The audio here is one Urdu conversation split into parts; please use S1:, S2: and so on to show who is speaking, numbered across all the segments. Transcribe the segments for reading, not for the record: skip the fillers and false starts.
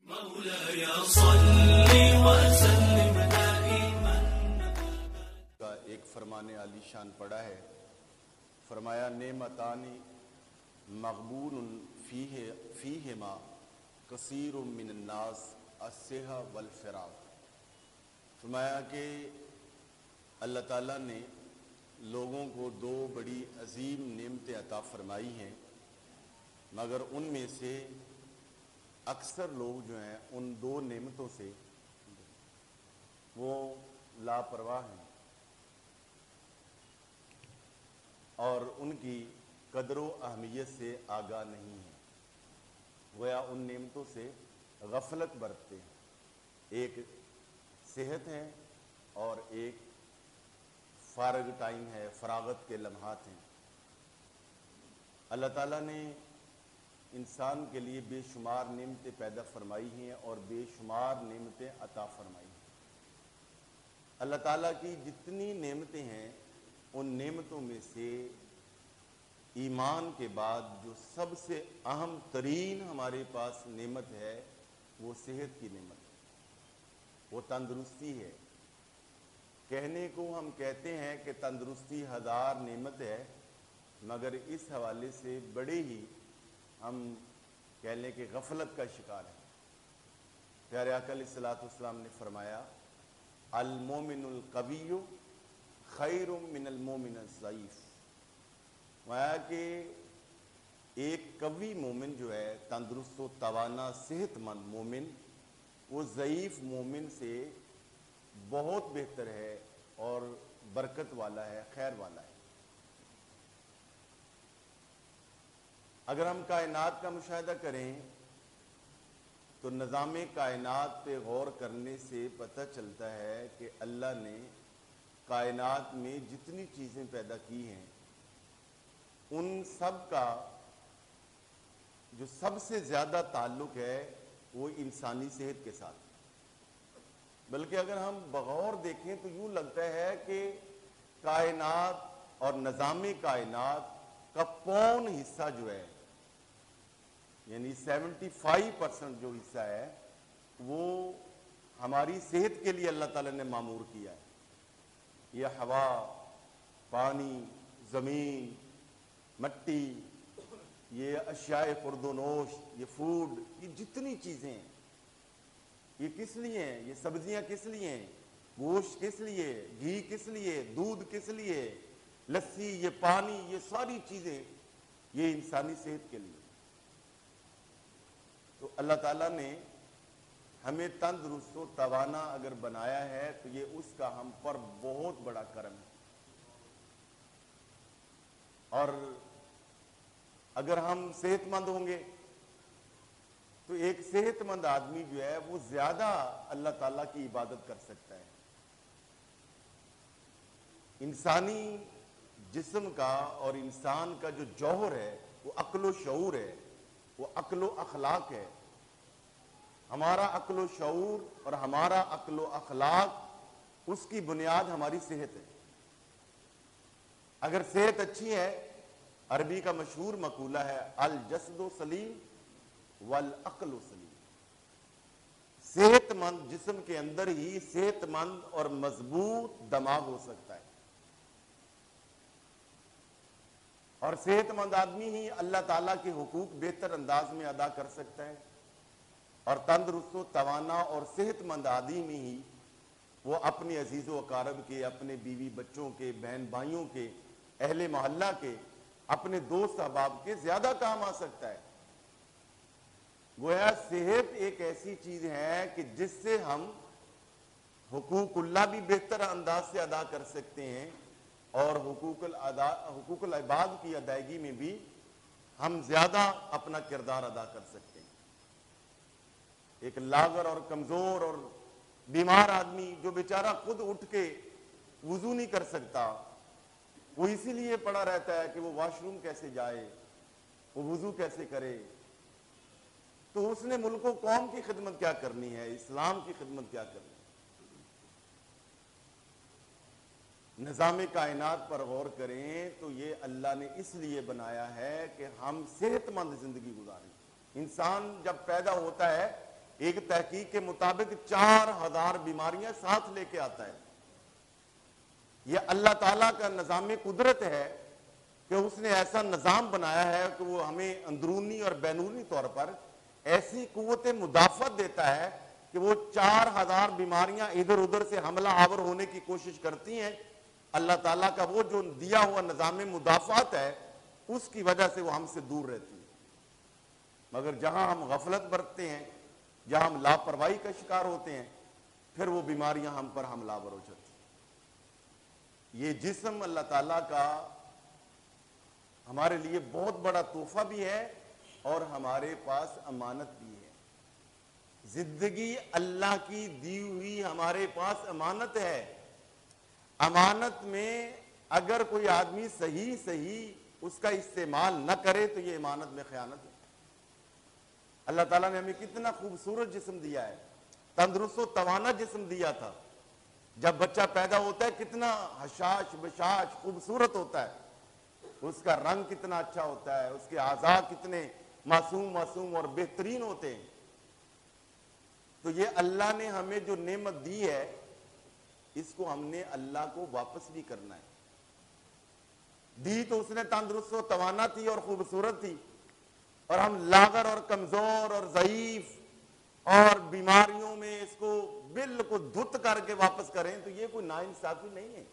S1: مولاي صل وسلم دائما
S2: کا ایک فرمان عالی شان پڑا ہے، فرمایا نعمتانی مغبون فیہما کثیر من الناس الصحہ والفراغ۔ فرمایا کہ اللہ تعالیٰ نے لوگوں کو دو بڑی عظیم نعمتیں عطا فرمائی ہیں، مگر ان میں سے اکثر لوگ جو ہیں ان دو نعمتوں سے وہ لاپرواہ ہیں اور ان کی قدر و اہمیت سے آگاہ نہیں ہیں، گویا ان نعمتوں سے غفلت برتتے ہیں۔ ایک صحت ہے اور ایک فارغ ٹائم ہے، فراغت کے لمحات ہیں۔ اللہ تعالیٰ نے انسان کے لیے بے شمار نعمتیں پیدا فرمائی ہیں اور بے شمار نعمتیں عطا فرمائی ہیں۔ اللہ تعالیٰ کی جتنی نعمتیں ہیں ان نعمتوں میں سے ایمان کے بعد جو سب سے اہم ترین ہمارے پاس نعمت ہے وہ صحت کی نعمت ہے، وہ تندرستی ہے۔ کہنے کو ہم کہتے ہیں کہ تندرستی ہزار نعمت ہے، مگر اس حوالے سے بڑے ہی ہم کہہ لیں کہ غفلت کا شکار ہے۔ پیارے آقا علیہ الصلوۃ والسلام نے فرمایا المومن القوی خیر من المومن الضعیف۔ فرمایا کہ ایک قوی مومن جو ہے، تندرست و توانا صحت مند مومن، وہ ضعیف مومن سے بہت بہتر ہے اور برکت والا ہے، خیر والا ہے۔ اگر ہم کائنات کا مشاہدہ کریں تو نظام کائنات پہ غور کرنے سے پتہ چلتا ہے کہ اللہ نے کائنات میں جتنی چیزیں پیدا کی ہیں ان سب کا جو سب سے زیادہ تعلق ہے وہ انسانی صحت کے ساتھ۔ بلکہ اگر ہم بغور دیکھیں تو یوں لگتا ہے کہ کائنات اور نظام کائنات کا پون حصہ جو ہے، یعنی 75% جو حصہ ہے وہ ہماری صحت کے لیے اللہ تعالیٰ نے معمور کیا ہے۔ یہ ہوا، پانی، زمین، مٹی، یہ اشیاء خورد و نوش، یہ فوڈ، یہ جتنی چیزیں ہیں یہ کس لیے ہیں؟ یہ سبزیاں کس لیے ہیں؟ گوشت کس لیے؟ گھی کس لیے؟ دودھ کس لیے؟ لسی، یہ پانی، یہ ساری چیزیں یہ انسانی صحت کے لیے۔ تو اللہ تعالیٰ نے ہمیں تندرست و توانا اگر بنایا ہے تو یہ اس کا ہم پر بہت بڑا کرم ہے۔ اور اگر ہم صحت مند ہوں گے تو ایک صحت مند آدمی جو ہے وہ زیادہ اللہ تعالیٰ کی عبادت کر سکتا ہے۔ انسانی جسم کا اور انسان کا جو جوہر ہے وہ عقل و شعور ہے، وہ عقل و اخلاق ہے۔ ہمارا عقل و شعور اور ہمارا عقل و اخلاق اس کی بنیاد ہماری صحت ہے۔ اگر صحت اچھی ہے، عربی کا مشہور مقولہ ہے الجسد سلیم والعقل سلیم۔ صحت مند جسم کے اندر ہی صحت مند اور مضبوط دماغ ہو سکتا ہے، اور صحت مند آدمی ہی اللہ تعالیٰ کے حقوق بہتر انداز میں ادا کر سکتا ہے، اور تندرست و توانا اور صحت مند آدمی ہی وہ اپنے عزیز و اقارب کے، اپنے بیوی بچوں کے، بہن بھائیوں کے، اہل محلہ کے، اپنے دوست احباب کے زیادہ کام آ سکتا ہے۔ گویا صحت ایک ایسی چیز ہے کہ جس سے ہم حقوق اللہ بھی بہتر انداز سے ادا کر سکتے ہیں، اور حقوق العباد کی ادائیگی میں بھی ہم زیادہ اپنا کردار ادا کر سکتے ہیں۔ ایک لاغر اور کمزور اور بیمار آدمی جو بیچارہ خود اٹھ کے وضو نہیں کر سکتا، وہ اسی لیے پڑا رہتا ہے کہ وہ واش روم کیسے جائے، وہ وضو کیسے کرے، تو اس نے ملک و قوم کی خدمت کیا کرنی ہے، اسلام کی خدمت کیا کرنی ہے۔ نظام کائنات پر غور کریں تو یہ اللہ نے اس لیے بنایا ہے کہ ہم صحت مند زندگی گزاریں۔ انسان جب پیدا ہوتا ہے ایک تحقیق کے مطابق 4000 بیماریاں ساتھ لے کے آتا ہے۔ یہ اللہ تعالیٰ کا نظام قدرت ہے کہ اس نے ایسا نظام بنایا ہے کہ وہ ہمیں اندرونی اور بیرونی طور پر ایسی قوت مدافعت دیتا ہے کہ وہ 4000 بیماریاں ادھر ادھر سے حملہ آور ہونے کی کوشش کرتی ہیں۔ اللہ تعالیٰ کا وہ جو دیا ہوا نظام مدافعت ہے اس کی وجہ سے وہ ہم سے دور رہتی ہے، مگر جہاں ہم غفلت برتتے ہیں، جہاں ہم لاپرواہی کا شکار ہوتے ہیں، پھر وہ بیماریاں ہم پر حملہ آور ہو جاتی ہیں۔ یہ جسم اللہ تعالیٰ کا ہمارے لیے بہت بڑا تحفہ بھی ہے اور ہمارے پاس امانت بھی ہے۔ زندگی اللہ کی دی ہوئی ہمارے پاس امانت ہے۔ امانت میں اگر کوئی آدمی صحیح اس کا استعمال نہ کرے تو یہ امانت میں خیانت ہے۔ اللہ تعالیٰ نے ہمیں کتنا خوبصورت جسم دیا ہے، تندرست و توانا جسم دیا تھا۔ جب بچہ پیدا ہوتا ہے کتنا حشاش بشاش خوبصورت ہوتا ہے، اس کا رنگ کتنا اچھا ہوتا ہے، اس کے اعضاء کتنے معصوم اور بہترین ہوتے ہیں۔ تو یہ اللہ نے ہمیں جو نعمت دی ہے اس کو ہم نے اللہ کو واپس بھی کرنا ہے۔ دی تو اس نے تندرست و توانا تھی اور خوبصورت تھی، اور ہم لاغر اور کمزور اور ضعیف اور بیماریوں میں اس کو بالکل دھت کر کے واپس کریں تو یہ کوئی ناانصافی نہیں ہے۔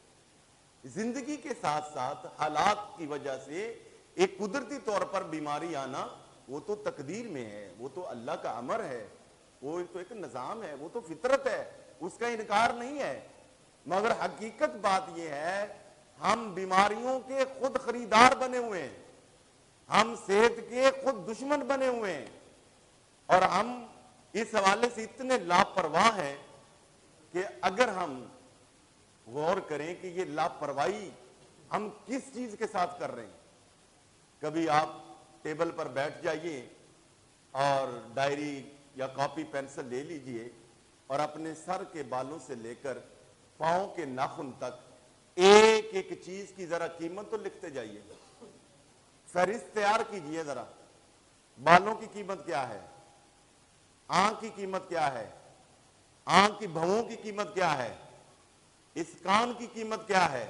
S2: زندگی کے ساتھ ساتھ حالات کی وجہ سے ایک قدرتی طور پر بیماری آنا وہ تو تقدیر میں ہے، وہ تو اللہ کا امر ہے، وہ تو ایک نظام ہے، وہ تو فطرت ہے، اس کا انکار نہیں ہے۔ مگر حقیقت بات یہ ہے ہم بیماریوں کے خود خریدار بنے ہوئے ہیں، ہم صحت کے خود دشمن بنے ہوئے ہیں، اور ہم اس حوالے سے اتنے لاپرواہ ہیں کہ اگر ہم غور کریں کہ یہ لاپرواہی ہم کس چیز کے ساتھ کر رہے ہیں۔ کبھی آپ ٹیبل پر بیٹھ جائیے اور ڈائری یا کاپی پینسل لے لیجئے اور اپنے سر کے بالوں سے لے کر پاؤں کے ناخن تک ایک ایک چیز کی ذرا قیمت تو لکھتے جائیے، فہرست تیار کیجئے ذرا۔ بالوں کی قیمت کیا ہے، آنکھ کی قیمت کیا ہے، آنکھ کی بھووں کی قیمت کیا ہے، اس کان کی قیمت کیا ہے،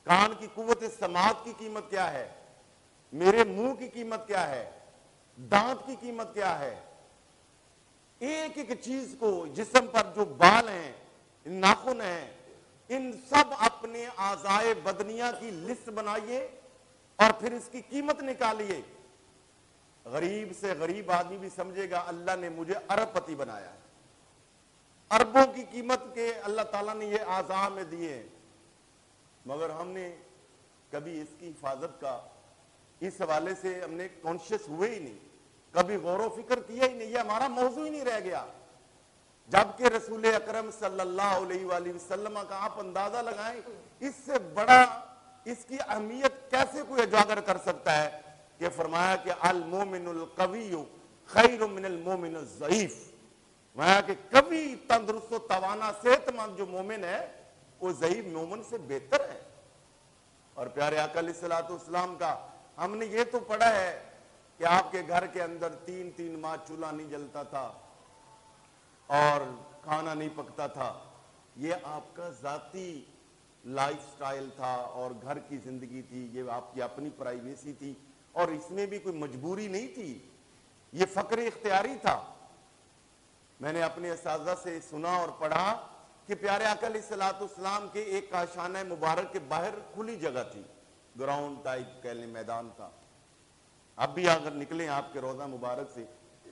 S2: کان کی قوت سماعت کی قیمت کیا ہے، میرے منہ کی قیمت کیا ہے، دانت کی قیمت کیا ہے۔ ایک ایک چیز کو، جسم پر جو بال ہیں، ناخن ہیں، ان سب اپنے اعضائے بدنیہ کی لسٹ بنائیے اور پھر اس کی قیمت نکالیے۔ غریب سے غریب آدمی بھی سمجھے گا اللہ نے مجھے ارب پتی بنایا ہے، اربوں کی قیمت کے اللہ تعالیٰ نے یہ اعضاء میں دیے ہیں، مگر ہم نے کبھی اس کی حفاظت کا اس حوالے سے ہم نے کانشیس ہوئے ہی نہیں، کبھی غور و فکر کیا ہی نہیں، یہ ہمارا موضوع ہی نہیں رہ گیا۔ جبکہ رسول اکرم صلی اللہ علیہ وآلہ وسلم کا آپ اندازہ لگائیں اس سے بڑا اس کی اہمیت کیسے کوئی اجاگر کر سکتا ہے کہ فرمایا کہ المومن القوی خیر من المومن الضعیف، فرمایا کہ قوی تندرست و توانا صحت مند جو مومن ہے وہ ضعیف مومن سے بہتر ہے۔ اور پیارے آقا علیہ الصلوۃ والسلام کا ہم نے یہ تو پڑھا ہے کہ آپ کے گھر کے اندر 3 ماہ چولہا نہیں جلتا تھا اور کھانا نہیں پکتا تھا، یہ آپ کا ذاتی لائف سٹائل تھا اور گھر کی زندگی تھی، یہ آپ کی اپنی پرائیویسی تھی اور اس میں بھی کوئی مجبوری نہیں تھی، یہ فقر اختیاری تھا۔ میں نے اپنے اساتذہ سے سنا اور پڑھا کہ پیارے آقا علیہ الصلوۃ والسلام کے ایک کاشانہ مبارک کے باہر کھلی جگہ تھی، گراؤنڈ ٹائپ کہہ لیں، میدان تھا۔ اب بھی اگر نکلیں آپ کے روضہ مبارک سے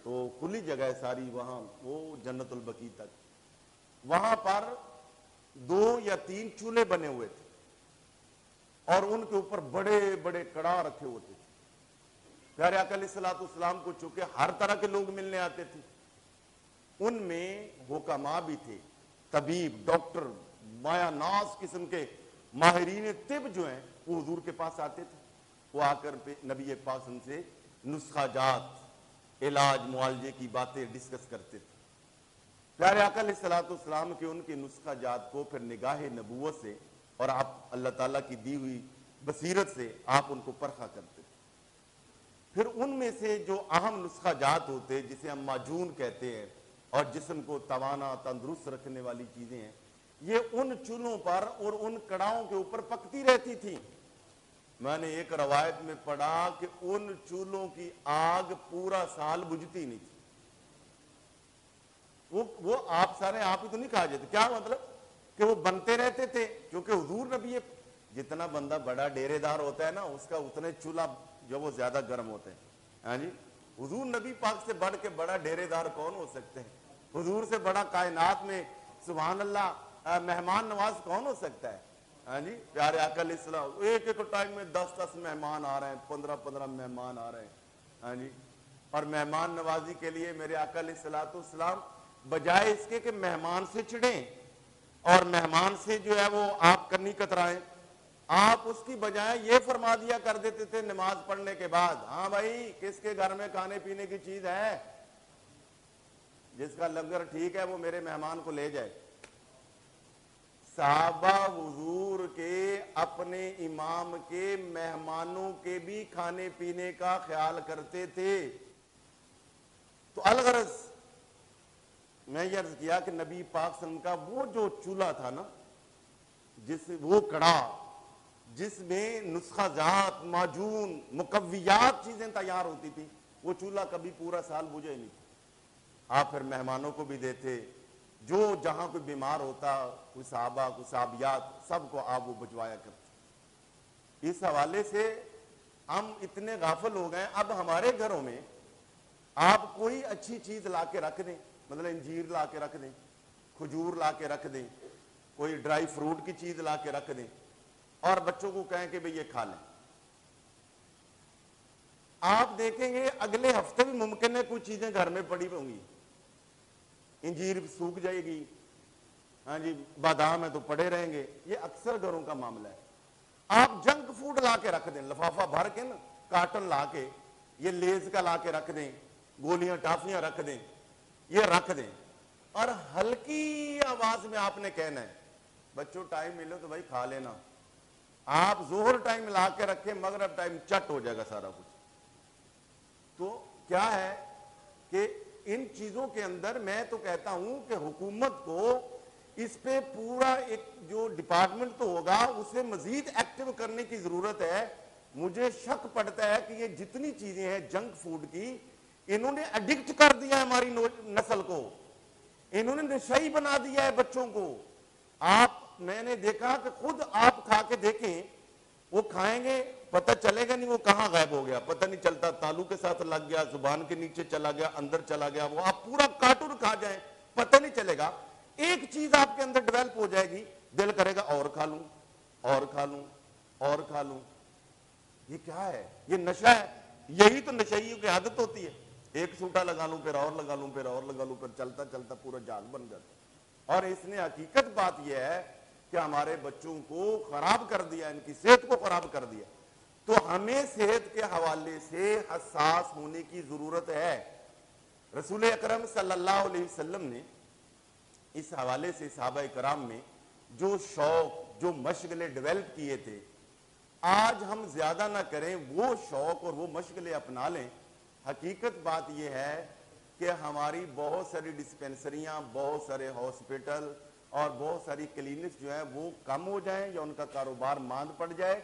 S2: تو کھلی جگہ ہے ساری، وہاں وہ جنت البقیع تک، وہاں پر 2 یا 3 چولہے بنے ہوئے تھے اور ان کے اوپر بڑے بڑے کڑاہ رکھے ہوتے تھے۔ پیارے آقا علیہ الصلوۃ والسلام کو چونکہ ہر طرح کے لوگ ملنے آتے تھے، ان میں حکماء بھی تھے، طبیب، ڈاکٹر، مایا ناز قسم کے ماہرین طب جو ہیں وہ حضور کے پاس آتے تھے، وہ آ کر نبی پاک سے نسخہ جات، علاج معالجے کی باتیں ڈسکس کرتے تھے۔ پیارے آقا علیہ الصلوۃ والسلام کے ان کے نسخہ جات کو پھر نگاہ نبوت سے اور آپ اللہ تعالیٰ کی دی ہوئی بصیرت سے آپ ان کو پرکھا کرتے تھے۔ پھر ان میں سے جو اہم نسخہ جات ہوتے جسے ہم معجون کہتے ہیں، اور جسم کو توانا تندرست رکھنے والی چیزیں ہیں، یہ ان چولہوں پر اور ان کڑاؤں کے اوپر پکتی رہتی تھی۔ میں نے ایک روایت میں پڑھا کہ ان چولہوں کی آگ پورا سال بجھتی نہیں تھی۔ وہ آپ سارے آپ ہی تو نہیں کھا جاتے، کیا مطلب کہ وہ بنتے رہتے تھے، کیونکہ حضور نبی، جتنا بندہ بڑا ڈیرے دار ہوتا ہے نا اس کا اتنے چولہا جو وہ زیادہ گرم ہوتے ہیں۔ ہاں جی، حضور نبی پاک سے بڑھ کے بڑا ڈیرے دار کون ہو سکتے ہیں؟ حضور سے بڑا کائنات میں سبحان اللہ مہمان نواز کون ہو سکتا ہے؟ ہاں جی، پیارے آقا علیہ السلام ایک ایک ٹائم میں 10 مہمان آ رہے ہیں، 15 مہمان آ رہے ہیں۔ ہاں جی، اور مہمان نوازی کے لیے میرے آقا علیہ السلام بجائے اس کے کہ مہمان سے چڑھیں اور مہمان سے جو ہے وہ آپ کرنی کترائیں، آپ اس کی بجائے یہ فرما دیا کر دیتے تھے نماز پڑھنے کے بعد، ہاں بھائی کس کے گھر میں کھانے پینے کی چیز ہے، جس کا لنگر ٹھیک ہے وہ میرے مہمان کو لے جائے۔ صحابہ حضور کے اپنے امام کے مہمانوں کے بھی کھانے پینے کا خیال کرتے تھے۔ تو الغرض میں یہ عرض کیا کہ نبی پاک صلی اللہ علیہ وسلم کا وہ جو چولہا تھا نا، وہ کڑا جس میں نسخہ جات، معجون، مقویات چیزیں تیار ہوتی تھی، وہ چولہا کبھی پورا سال بجھے نہیں۔ آپ پھر مہمانوں کو بھی دیتے، جو جہاں کوئی بیمار ہوتا، کوئی صحابہ کوئی صحابیات، سب کو آپ وہ بجوایا کرتے۔ اس حوالے سے ہم اتنے غافل ہو گئے، اب ہمارے گھروں میں آپ کوئی اچھی چیز لا کے رکھ دیں، مطلب انجیر لا کے رکھ دیں، کھجور لا کے رکھ دیں، کوئی ڈرائی فروٹ کی چیز لا کے رکھ دیں اور بچوں کو کہیں کہ بھئی یہ کھا لیں، آپ دیکھیں گے اگلے ہفتے بھی ممکن ہے کوئی چیزیں گھر میں پڑی ہوں گی، انجیر سوکھ جائے گی، ہاں جی بادام ہے تو پڑے رہیں گے۔ یہ اکثر گھروں کا معاملہ ہے۔ آپ جنک فوڈ لا کے رکھ دیں، لفافہ بھر کے نا، کارٹن لا کے، یہ لیز کا لا کے رکھ دیں، گولیاں ٹافیاں رکھ دیں، یہ رکھ دیں، اور ہلکی آواز میں آپ نے کہنا ہے بچوں ٹائم ملے تو بھائی کھا لینا۔ آپ ظہر ٹائم لا کے رکھیں، مغرب ٹائم چٹ ہو جائے گا سارا کچھ۔ تو کیا ہے کہ ان چیزوں کے اندر میں تو کہتا ہوں کہ حکومت کو اس پہ پورا ایک جو ڈپارٹمنٹ تو ہوگا اسے مزید ایکٹیو کرنے کی ضرورت ہے۔ مجھے شک پڑتا ہے کہ یہ جتنی چیزیں ہیں جنک فوڈ کی، انہوں نے ایڈکٹ کر دیا ہے ہماری نسل کو، انہوں نے نشئی بنا دیا ہے بچوں کو۔ میں نے دیکھا کہ خود آپ کھا کے دیکھیں، وہ کھائیں گے پتہ چلے گا نہیں وہ کہاں غائب ہو گیا، پتہ نہیں چلتا، تالو کے ساتھ لگ گیا، زبان کے نیچے چلا گیا، اندر چلا گیا، وہ آپ پورا کارٹون کھا جائیں پتہ نہیں چلے گا۔ ایک چیز آپ کے اندر ڈیولپ ہو جائے گی، دل کرے گا اور کھا لوں اور کھا لوں اور کھا لوں۔ یہ کیا ہے؟ یہ نشہ ہے۔ یہی تو نشئیوں کی عادت ہوتی ہے، ایک سوٹا لگا لوں پھر اور لگا لوں پھر اور لگا لوں، پھر چلتا چلتا پورا جال بن جاتا۔ اور اس نے حقیقت بات یہ ہے کہ ہمارے بچوں کو خراب کر دیا، ان کی صحت کو خراب کر دیا۔ تو ہمیں صحت کے حوالے سے حساس ہونے کی ضرورت ہے۔ رسول اکرم صلی اللہ علیہ وسلم نے اس حوالے سے صحابہ کرام میں جو شوق، جو مشغلے ڈیولپ کیے تھے، آج ہم زیادہ نہ کریں، وہ شوق اور وہ مشغلے اپنا لیں۔ حقیقت بات یہ ہے کہ ہماری بہت ساری ڈسپینسریاں، بہت سارے ہاسپٹل اور بہت ساری کلینکس جو ہیں وہ کم ہو جائیں یا ان کا کاروبار ماند پڑ جائے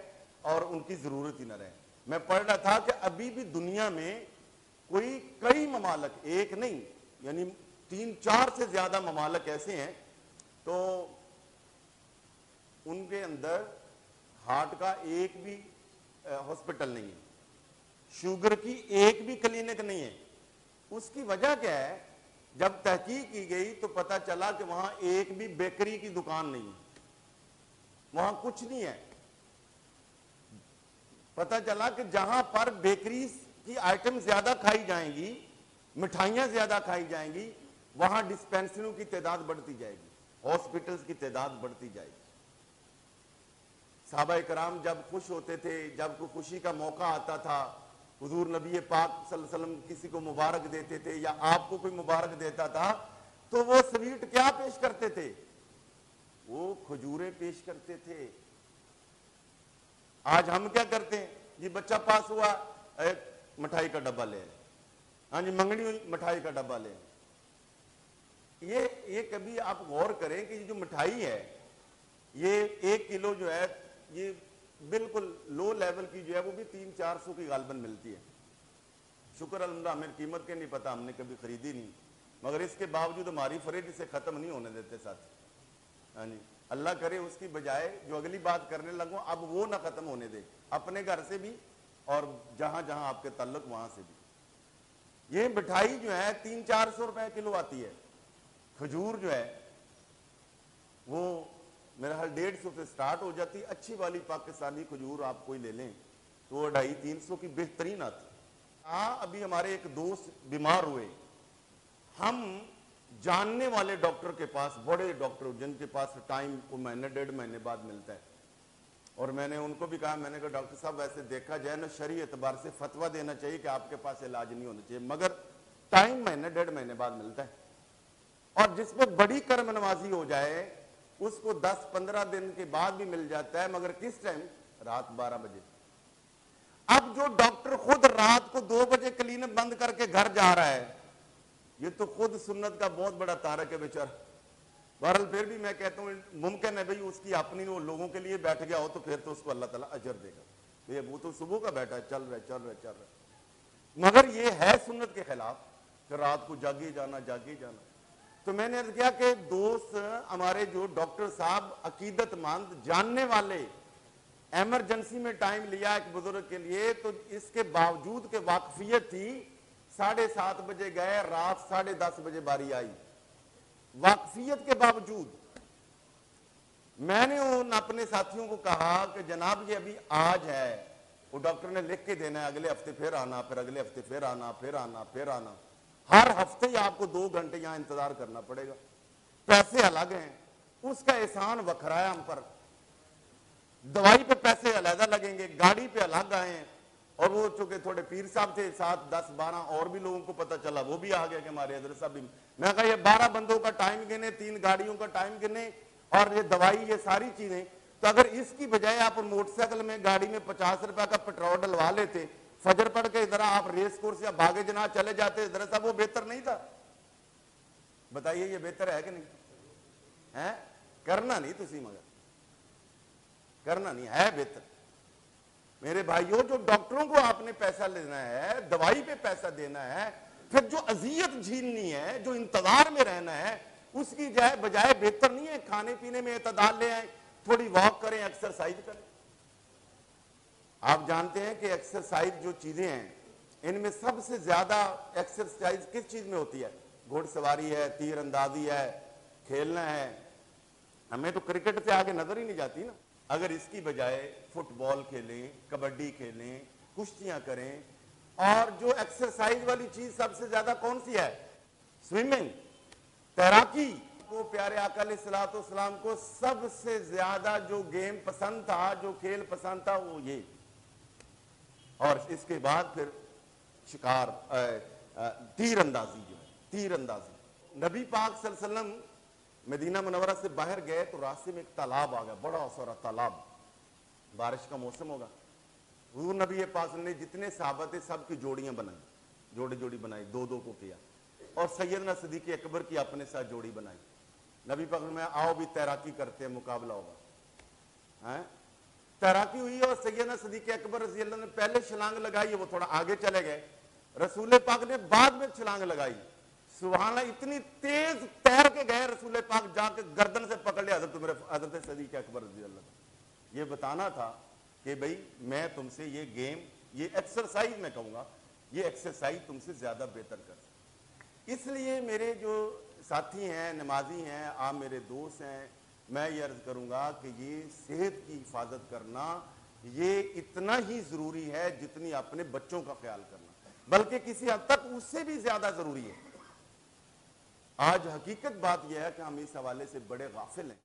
S2: اور ان کی ضرورت ہی نہ رہے۔ میں پڑھ رہا تھا کہ ابھی بھی دنیا میں کئی ممالک، ایک نہیں یعنی 3-4 سے زیادہ ممالک ایسے ہیں تو ان کے اندر ہارٹ کا ایک بھی ہاسپٹل نہیں ہے، شوگر کی ایک بھی کلینک نہیں ہے۔ اس کی وجہ کیا ہے؟ جب تحقیق کی گئی تو پتہ چلا کہ وہاں ایک بھی بیکری کی دکان نہیں ہے، وہاں کچھ نہیں ہے۔ پتہ چلا کہ جہاں پر بیکریز کی آئٹم زیادہ کھائی جائیں گی، مٹھائیاں زیادہ کھائی جائیں گی، وہاں ڈسپینسریوں کی تعداد بڑھتی جائے گی، ہاسپٹلز کی تعداد بڑھتی جائے گی۔ صحابہ کرام جب خوش ہوتے تھے، جب کوئی خوشی کا موقع آتا تھا، حضور نبی پاک صلی اللہ علیہ وسلم کسی کو مبارک دیتے تھے یا آپ کو کوئی مبارک دیتا تھا تو وہ سویٹ کیا پیش کرتے تھے؟ وہ کھجوریں پیش کرتے تھے۔ آج ہم کیا کرتے ہیں؟ جی بچہ پاس ہوا، ایک مٹھائی کا ڈبہ لے، ہاں جی منگنی ہوئی مٹھائی کا ڈبہ لے، یہ کبھی آپ غور کریں کہ یہ جو مٹھائی ہے یہ 1 کلو جو ہے یہ بالکل لو لیول کی جو ہے وہ بھی 300-400 کی غالباً ملتی ہے. شکر الحمدللہ ہمیں قیمت کے نہیں پتا, ہم نے کبھی خریدی نہیں, مگر اس کے باوجود ہماری فریج اسے ختم نہیں ہونے دیتے ساتھ. ہاں جی, اللہ کرے اس کی بجائے جو اگلی بات کرنے لگوں اب وہ نہ ختم ہونے دے, اپنے گھر سے بھی اور جہاں جہاں آپ کے تعلق وہاں سے بھی. یہ مٹھائی جو ہے 300-400 روپے کلو آتی ہے. کھجور جو ہے وہ میرا حال 150 سے سٹارٹ ہو جاتی. اچھی والی پاکستانی کھجور آپ کوئی لے لیں تو وہ 250-300 کی بہترین آتی. ابھی ہمارے ایک دوست بیمار ہوئے, ہم جاننے والے ڈاکٹر کے پاس, بڑے ڈاکٹر جن کے پاس ٹائم کو مہینے 1.5 مہینے بعد ملتا ہے, اور میں نے ان کو بھی کہا, میں نے کہا ڈاکٹر صاحب ویسے دیکھا جائے نا شرعی اعتبار سے فتویٰ دینا چاہیے کہ آپ کے پاس علاج نہیں ہونا چاہیے, مگر ٹائم مہینے 1.5 مہینے بعد ملتا ہے. اور جس میں بڑی کرم نوازی ہو جائے اس کو 10-15 دن کے بعد بھی مل جاتا ہے, مگر کس ٹائم؟ رات 12 بجے. اب جو ڈاکٹر خود رات کو 2 بجے کلینک بند کر کے گھر جا رہا ہے, یہ تو خود سنت کا بہت بڑا تارک ہے بیچارہ. بہرحال پھر بھی میں کہتا ہوں ممکن ہے بھئی اس کی اپنی وہ لوگوں کے لیے بیٹھ گیا ہو تو پھر تو اس کو اللہ تعالیٰ اجر دے گا. وہ تو صبح کا بیٹھا ہے, چل رہا ہے, مگر یہ ہے سنت کے خلاف کہ رات کو جاگے جانا. تو میں نے عرض کیا کہ دوست ہمارے جو ڈاکٹر صاحب عقیدت مند جاننے والے, ایمرجنسی میں ٹائم لیا ایک بزرگ کے لیے, تو اس کے باوجود کہ واقفیت تھی 7:30 بجے گئے, رات 10:30 بجے باری آئی. واقفیت کے باوجود میں نے ان اپنے ساتھیوں کو کہا کہ جناب یہ ابھی آج ہے, وہ ڈاکٹر نے لکھ کے دینا ہے اگلے ہفتے پھر آنا, پھر اگلے ہفتے پھر آنا. ہر ہفتے ہی آپ کو 2 گھنٹے یہاں انتظار کرنا پڑے گا. پیسے الگ ہیں, اس کا احسان وکھرا ہے ہم پر. دوائی پہ پیسے علیحدہ لگیں گے, گاڑی پہ الگ آئے ہیں, اور وہ چونکہ تھوڑے پیر صاحب تھے ساتھ 10-12 اور بھی لوگوں کو پتہ چلا, وہ بھی آ گیا کہ ہمارے حضرت صاحب بھی. میں کہا یہ 12 بندوں کا ٹائم گنے, 3 گاڑیوں کا ٹائم گنے, اور یہ دوائی, یہ ساری چیزیں. تو اگر اس کی بجائے آپ موٹر سائیکل میں گاڑی میں 50 روپے کا پیٹرول ڈلوا لیتے, فجر پڑھ کے ادھر آپ ریس کورس یا بھاگے جناح چلے جاتے, حضرت صاحب وہ بہتر نہیں تھا؟ بتائیے یہ بہتر ہے کہ نہیں ہے؟ کرنا نہیں تسی, مگر کرنا نہیں ہے بہتر. میرے بھائیوں, جو ڈاکٹروں کو آپ نے پیسہ لینا ہے, دوائی پہ پیسہ دینا ہے, پھر جو اذیت جھیلنی ہے, جو انتظار میں رہنا ہے, اس کی بجائے بہتر نہیں ہے کھانے پینے میں اعتدال لے آئیں, تھوڑی واک کریں, ایکسرسائز کریں. آپ جانتے ہیں کہ ایکسرسائز جو چیزیں ہیں ان میں سب سے زیادہ ایکسرسائز کس چیز میں ہوتی ہے؟ گھوڑ سواری ہے, تیر اندازی ہے, کھیلنا ہے. ہمیں تو کرکٹ سے آگے نظر ہی نہیں جاتی نا. اگر اس کی بجائے فٹ بال کھیلیں, کبڈی کھیلیں, کشتیاں کریں, اور جو ایکسرسائز والی چیز سب سے زیادہ کون سی ہے؟ سوئمنگ, تیراکی. وہ پیارے آقا علیہ الصلوۃ والسلام کو سب سے زیادہ جو گیم پسند تھا, جو کھیل پسند تھا, وہ یہ. اور اس کے بعد پھر شکار, تیر اندازی. جو تیر اندازی, نبی پاک صلی اللہ علیہ وسلم مدینہ منورہ سے باہر گئے تو راستے میں ایک تالاب آ گیا, بڑا سارا تالاب, بارش کا موسم ہوگا. حضور نبی پاک نے جتنے صحابہ تھے سب کی جوڑیاں بنائی, جوڑی بنائی, 2 کو کیا, اور سیدنا صدیق اکبر کی اپنے ساتھ جوڑی بنائی. نبی پاک میں آؤ بھی تیراکی کرتے ہیں, مقابلہ ہوگا. تیراکی ہوئی, اور سیدنا صدیق اکبر رضی اللہ عنہ نے پہلے چھلانگ لگائی, وہ تھوڑا آگے چلے گئے, رسول پاک نے بعد میں چھلانگ لگائی. سبحان اللہ, اتنی تیز تیر کے گئے, رسول پاک جا کے گردن سے پکڑ لیا حضرت صدیق اکبر رضی اللہ عنہ. یہ بتانا تھا کہ بھئی میں تم سے یہ گیم, یہ ایکسرسائز میں کہوں گا, یہ ایکسرسائز تم سے زیادہ بہتر کر سکتے. اس لیے میرے جو ساتھی ہیں, نمازی ہیں, آپ میرے دوست ہیں, میں یہ عرض کروں گا کہ یہ صحت کی حفاظت کرنا یہ اتنا ہی ضروری ہے جتنی اپنے بچوں کا خیال کرنا, بلکہ کسی حد تک اس سے بھی زیادہ ضروری ہے. آج حقیقت بات یہ ہے کہ ہم اس حوالے سے بڑے غافل ہیں.